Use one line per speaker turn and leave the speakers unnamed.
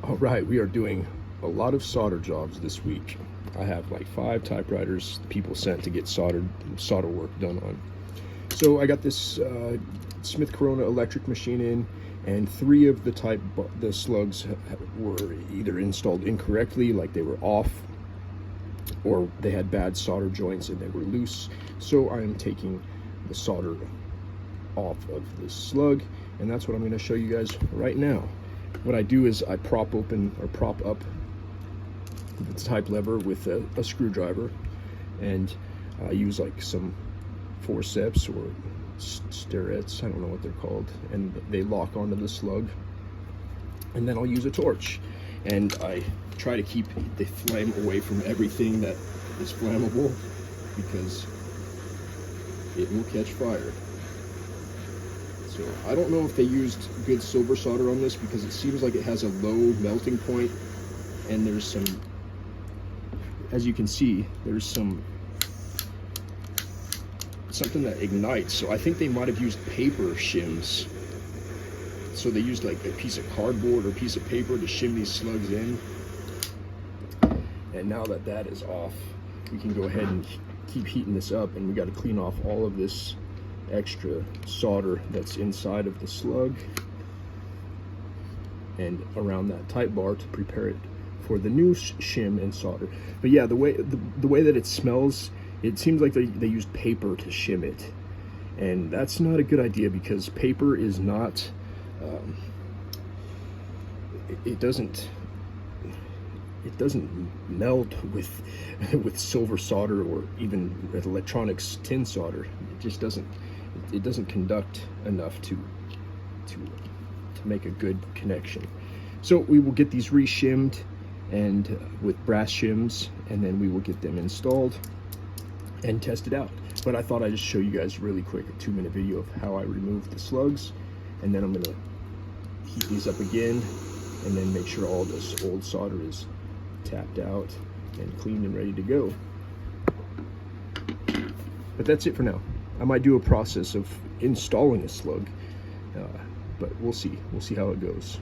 All right, we are doing a lot of solder jobs this week. I have like 5 typewriters people sent to get solder work done on. So I got this Smith Corona electric machine in, and 3 of the slugs were either installed incorrectly, like they were off, or they had bad solder joints and they were loose. So I am taking the solder off of this slug, and that's what I'm going to show you guys right now. What I do is I prop up the type lever with a screwdriver, and I use like some forceps or starets, I don't know what they're called, and they lock onto the slug. And then I'll use a torch, and I try to keep the flame away from everything that is flammable, because it will catch fire. So I don't know if they used good silver solder on this, because it seems like it has a low melting point, and there's some, as you can see, there's something that ignites. So I think they might have used paper shims. So they used like a piece of cardboard or a piece of paper to shim these slugs in. And now that that is off, we can go ahead and keep heating this up, and we got to clean off all of this extra solder that's inside of the slug and around that type bar to prepare it for the new shim and solder. But yeah, the way that it smells, it seems like they used paper to shim it, and that's not a good idea, because paper is not it doesn't melt with silver solder or even electronics tin solder. It just doesn't conduct enough to make a good connection. So we will get these re-shimmed and with brass shims, and then we will get them installed and tested out. But I thought I'd just show you guys really quick a 2-minute video of how I remove the slugs, and then I'm gonna heat these up again and then make sure all this old solder is tapped out and cleaned and ready to go. But that's it for now. I might do a process of installing a slug, but we'll see how it goes.